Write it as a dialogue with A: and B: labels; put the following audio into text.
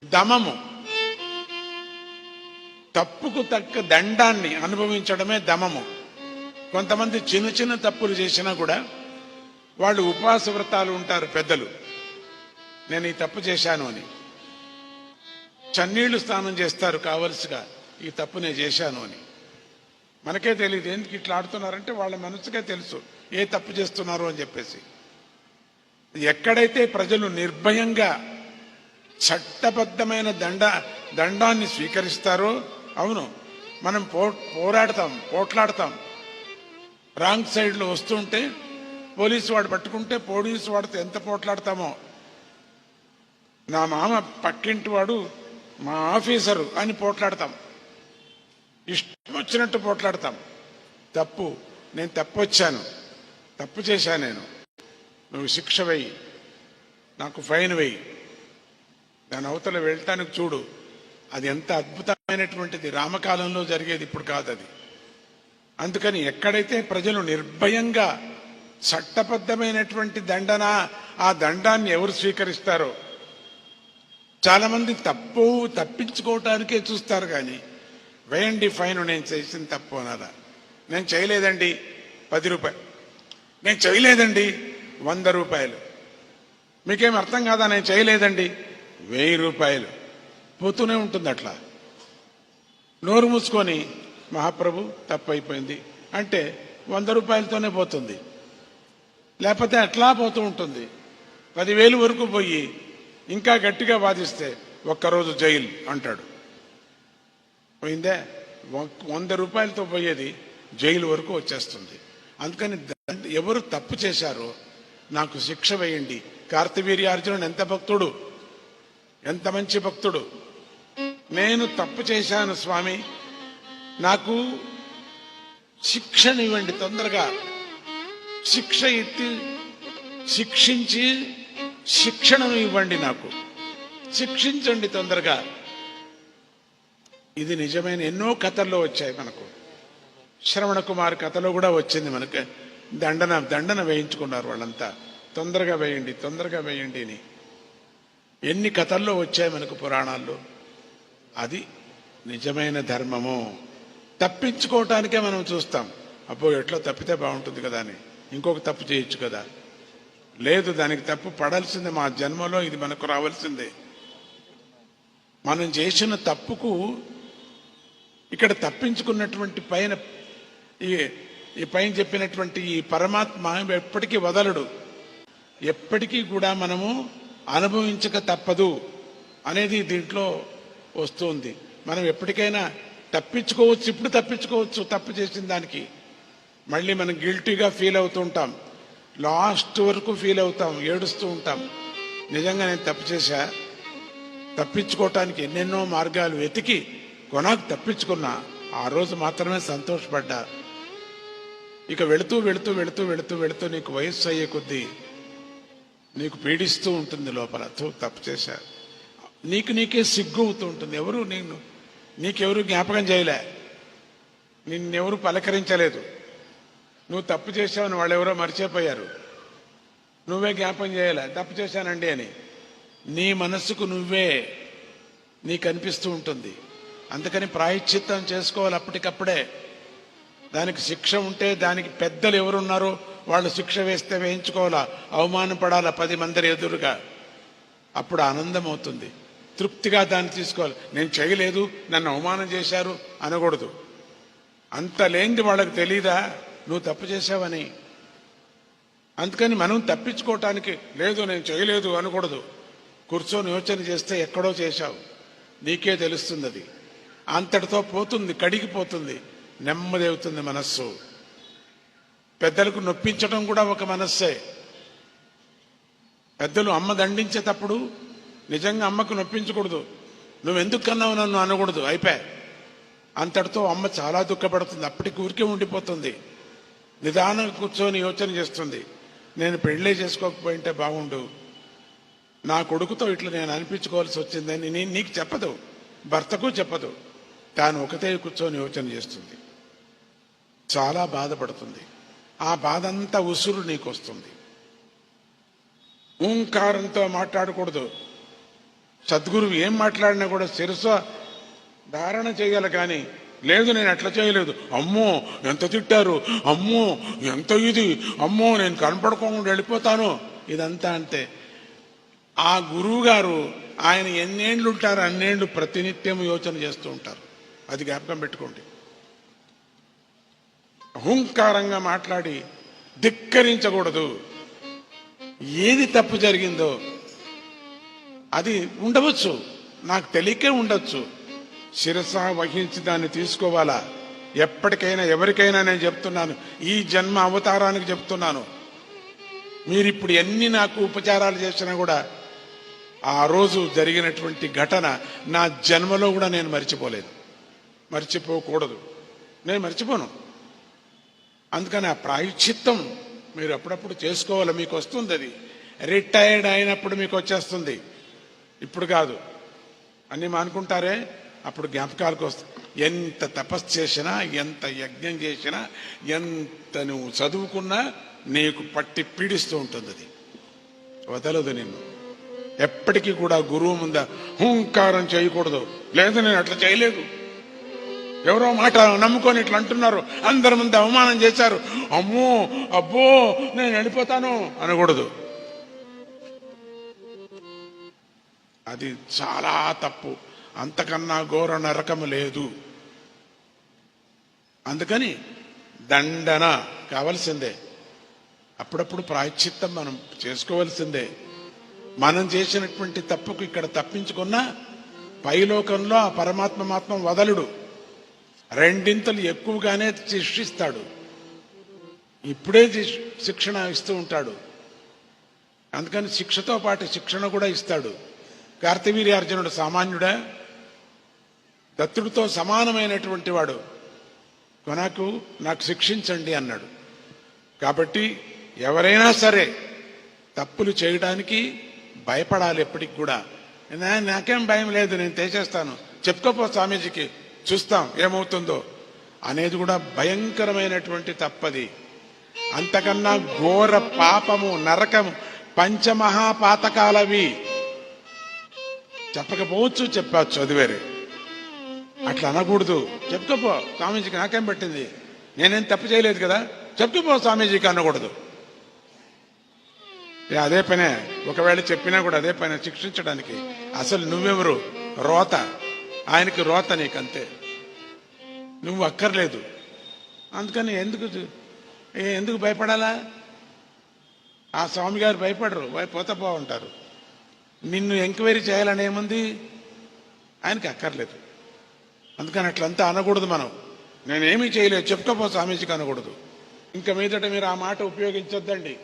A: దమము, తప్పుకు తగ్గ దండాన్ని అనుభవించడమే దమము. కొంతమంది చిన్న చిన్న తప్పులు చేసినా కూడా వాళ్ళు ఉపవాస వ్రతాలు ఉంటారు పెద్దలు, నేను ఈ తప్పు చేశాను అని. చన్నీళ్లు స్నానం చేస్తారు కావలసిగా, ఈ తప్పు నేను చేశాను అని. మనకే తెలియదు ఎందుకు ఇట్లా ఆడుతున్నారంటే వాళ్ళ మనసుకే తెలుసు ఏ తప్పు చేస్తున్నారు అని చెప్పేసి. ఎక్కడైతే ప్రజలు నిర్భయంగా చట్టబద్ధమైన దండాన్ని స్వీకరిస్తారో, అవును మనం పోరాడతాం, పోట్లాడతాం. రాంగ్ సైడ్లో వస్తుంటే పోలీసు వాడు పట్టుకుంటే పోలీసు వాడితో ఎంత పోట్లాడతామో, నా మామ పక్కింటి వాడు మా ఆఫీసరు అని పోట్లాడతాం, ఇష్టం వచ్చినట్టు పోట్లాడతాం. తప్పు, నేను తప్పు వచ్చాను, తప్పు చేశాను నేను, నువ్వు శిక్ష వెయ్యి, నాకు ఫైన్ వెయ్యి, దాని అవతల వెళ్ళటానికి చూడు. అది ఎంత అద్భుతమైనటువంటిది, రామకాలంలో జరిగేది, ఇప్పుడు కాదు అది. అందుకని ఎక్కడైతే ప్రజలు నిర్భయంగా చట్టబద్ధమైనటువంటి దండన, ఆ దండాన్ని ఎవరు స్వీకరిస్తారో, చాలా మంది తప్పించుకోవటానికే చూస్తారు. కానీ వేయండి ఫైన్, నేను చేసిన తప్పు అనాలా. నేను చేయలేదండి 10 రూపాయలు, నేను చేయలేదండి 100 రూపాయలు, మీకేం అర్థం కాదా, నేను చేయలేదండి 1000 రూపాయలు, పోతూనే ఉంటుంది అట్లా. నోరు మూసుకొని మహాప్రభు తప్పు అయిపోయింది అంటే 100 రూపాయలతోనే పోతుంది, లేకపోతే అట్లా పోతూ ఉంటుంది. 10,000 వరకు పోయి ఇంకా గట్టిగా వాదిస్తే ఒక్కరోజు జైలు అంటాడు. పోయిందే, 100 రూపాయలతో పోయేది జైలు వరకు వచ్చేస్తుంది. అందుకని ఎవరు తప్పు చేశారో నాకు శిక్ష వేయండి. కార్తవీర్యార్జునుడు ఎంత భక్తుడు, ఎంత మంచి భక్తుడు. నేను తప్పు చేశాను స్వామి, నాకు శిక్షనివ్వండి తొందరగా, శిక్ష ఎత్తి శిక్షించి శిక్షణను ఇవ్వండి, నాకు శిక్షించండి తొందరగా. ఇది నిజమైన ఎన్నో కథల్లో వచ్చాయి మనకు. శ్రవణ కుమార్ కథలో కూడా వచ్చింది మనకు. దండన వేయించుకున్నారు వాళ్ళంతా, తొందరగా వేయండి, తొందరగా వేయండి అని. ఎన్ని కథల్లో వచ్చాయి మనకు పురాణాల్లో. అది నిజమైన ధర్మము. తప్పించుకోవటానికే మనం చూస్తాం, అబ్బో ఎట్లా తప్పితే బాగుంటుంది కదా అని, ఇంకొక తప్పు చేయొచ్చు కదా. లేదు, దానికి తప్పు పడాల్సిందే, మా జన్మలో ఇది మనకు రావాల్సిందే. మనం చేసిన తప్పుకు ఇక్కడ తప్పించుకున్నటువంటి పైన ఈ పైన చెప్పినటువంటి ఈ పరమాత్మ ఎప్పటికీ వదలడు. ఎప్పటికీ కూడా మనము అనుభవించక తప్పదు అనేది దీంట్లో వస్తుంది. మనం ఎప్పటికైనా తప్పించుకోవచ్చు, ఇప్పుడు తప్పించుకోవచ్చు తప్పు చేసిన దానికి. మళ్ళీ మనం గిల్టీగా ఫీల్ అవుతూ ఉంటాం, లాస్ట్ వరకు ఫీల్ అవుతాం, ఏడుస్తూ ఉంటాం. నిజంగా నేను తప్పు చేశా, తప్పించుకోవటానికి ఎన్నెన్నో మార్గాలు వెతికి కొనాకు తప్పించుకున్నా, ఆ రోజు మాత్రమే సంతోషపడ్డా. ఇక వెళుతూ వెళుతూ వెళుతూ వెళుతూ వెళుతూ నీకు వయస్సు అయ్యే కొద్దీ నీకు పీడిస్తూ ఉంటుంది లోపల, తప్పు చేశా, నీకే సిగ్గు అవుతూ ఉంటుంది. నీకెవరు జ్ఞాపకం చేయలే, నిన్నెవరు పలకరించలేదు, నువ్వు తప్పు చేశావని వాళ్ళెవరో మర్చిపోయారు, నువ్వే జ్ఞాపకం చేయలే తప్పు చేశానండి అని. నీ మనస్సుకు నువ్వే నీకు అనిపిస్తూ ఉంటుంది. అందుకని ప్రాయశ్చిత్తం చేసుకోవాలి అప్పటికప్పుడే. దానికి శిక్ష ఉంటే దానికి పెద్దలు ఎవరున్నారో వాళ్ళు శిక్ష వేస్తే వేయించుకోవాలా, అవమానపడాలా 10 మంది ఎదురుగా. అప్పుడు ఆనందం అవుతుంది, తృప్తిగా దాన్ని తీసుకోవాలి. నేను చేయలేదు, నన్ను అవమానం చేశారు అనకూడదు. అంత లేనిది వాళ్ళకి తెలీదా నువ్వు తప్పు చేశావని. అందుకని మనం తప్పించుకోవటానికి లేదు నేను చేయలేదు అనకూడదు. కూర్చొని యోచన చేస్తే ఎక్కడో చేశావు, నీకే తెలుస్తుంది. అది అంతటితో పోతుంది, కడిగిపోతుంది, నెమ్మది అవుతుంది మనస్సు. పెద్దలకు నొప్పించడం కూడా ఒక మనస్సే. పెద్దలు అమ్మ దండించేటప్పుడు నిజంగా అమ్మకు నొప్పించకూడదు, నువ్వెందుకు కన్నావు నన్ను అనకూడదు, అయిపోయా. అంతటితో అమ్మ చాలా దుఃఖపడుతుంది, అప్పటికి ఊరికే ఉండిపోతుంది. నిదానంగా కూర్చొని యోచన చేస్తుంది, నేను పెళ్ళే చేసుకోకపోయింటే బాగుండు, నా కొడుకుతో ఇట్లా నేను అనిపించుకోవాల్సి వచ్చిందని నీకు చెప్పదు, భర్తకు చెప్పదు, తాను ఒకతే కూర్చొని యోచన చేస్తుంది, చాలా బాధపడుతుంది. ఆ బాధ అంతా ఉసురు నీకు వస్తుంది. ఓంకారంతో మాట్లాడకూడదు, సద్గురువు ఏం మాట్లాడినా కూడా శిరస్సు ధారణ చేయాలి. కానీ లేదు నేను అట్లా చేయలేదు, అమ్మో ఎంత తిట్టారు, అమ్మో ఎంత ఇది, అమ్మో నేను కనపడుకోకుండా వెళ్ళిపోతాను, ఇదంతా అంతే. ఆ గురువు గారు ఆయన ఎన్నేళ్ళు ఉంటారు అన్నేళ్ళు ప్రతినిత్యం యోచన చేస్తూ ఉంటారు. అది జ్ఞాపకం పెట్టుకోండి. అహంకారంగా మాట్లాడి ధిక్కరించకూడదు. ఏది తప్పు జరిగిందో అది ఉండవచ్చు, నాకు తెలియకే ఉండొచ్చు, శిరస వహించి దాన్ని తీసుకోవాలా. ఎప్పటికైనా ఎవరికైనా నేను చెప్తున్నాను, ఈ జన్మ అవతారానికి చెప్తున్నాను, మీరిప్పుడు ఎన్ని నాకు ఉపచారాలు చేసినా కూడా ఆ రోజు జరిగినటువంటి ఘటన నా జన్మలో కూడా నేను మర్చిపోలేదు, మర్చిపోకూడదు, నేను మర్చిపోను. అందుకని ఆ ప్రాయశ్చిత్తం మీరు అప్పుడప్పుడు చేసుకోవాలి. మీకు వస్తుంది, అది రిటైర్డ్ అయినప్పుడు మీకు వచ్చేస్తుంది, ఇప్పుడు కాదు. అన్నీ మానుకుంటారే, అప్పుడు జ్ఞాపకాలకు వస్తుంది. ఎంత తపస్సు చేసినా, ఎంత యజ్ఞం చేసినా, ఎంత నువ్వు చదువుకున్నా నీకు పట్టి పీడిస్తూ ఉంటుంది, అది వదలదు నిన్ను. ఎప్పటికీ కూడా గురువు ముంద హుంకారం చేయకూడదు. లేదు నేను అట్లా చేయలేదు, ఎవరో మాట నమ్ముకొని ఇట్లా అంటున్నారు, అందరి ముందు అవమానం చేశారు, అమ్మో అబ్బో నేను వెళ్ళిపోతాను అనకూడదు. అది చాలా తప్పు, అంతకన్నా ఘోర నరకము లేదు. అందుకని దండన కావలసిందే, అప్పుడప్పుడు ప్రాయశ్చిత్తం మనం చేసుకోవలసిందే. మనం చేసినటువంటి తప్పుకు ఇక్కడ తప్పించుకున్నా పైలోకంలో ఆ పరమాత్మ మాత్రం వదలుడు, రెండింతలు ఎక్కువగానే శిక్షిస్తాడు, ఇప్పుడే శిక్షణ ఇస్తూ ఉంటాడు. అందుకని శిక్షతో పాటు శిక్షణ కూడా ఇస్తాడు. కార్తవీర్యార్జునుడు సామాన్యుడా, దత్తుడితో సమానమైనటువంటి వాడు. నాకు శిక్షించండి అన్నాడు. కాబట్టి ఎవరైనా సరే తప్పులు చేయడానికి భయపడాలి ఎప్పటికి కూడా. నాకేం భయం లేదు, నేను చేసేస్తాను, చెప్పుకోపో స్వామీజీకి, చూస్తాం ఏమవుతుందో అనేది కూడా భయంకరమైనటువంటి తప్పది. అంతకన్నా ఘోర పాపము నరకము పంచమహాపాతకాలవి. చెప్పకపోవచ్చు, చెప్పచ్చు, అది వేరే. అట్లా అనకూడదు. చెప్పుకోపో స్వామీజీకి, నాకేం పట్టింది, నేనేం తప్పు చేయలేదు కదా, చెప్పుకోపో స్వామీజీకి అనకూడదు. అదే పనే, ఒకవేళ చెప్పినా కూడా అదే పనే, శిక్షించడానికి. అసలు నువ్వెవరు, రోత, ఆయనకి రోత, నీకంతే, నువ్వు అక్కర్లేదు. అందుకని ఎందుకు భయపడాలా? ఆ స్వామి గారు భయపడరు, పోతా బాగుంటారు. నిన్ను ఎంక్వైరీ చేయాలని ఏముంది, ఆయనకి అక్కర్లేదు. అందుకని అట్లంతా అనకూడదు. మనం నేనేమీ చేయలేదు, చెప్పుకోపో స్వామీజీకి అనకూడదు. ఇంకా మీదట మీరు ఆ మాట ఉపయోగించొద్దండి.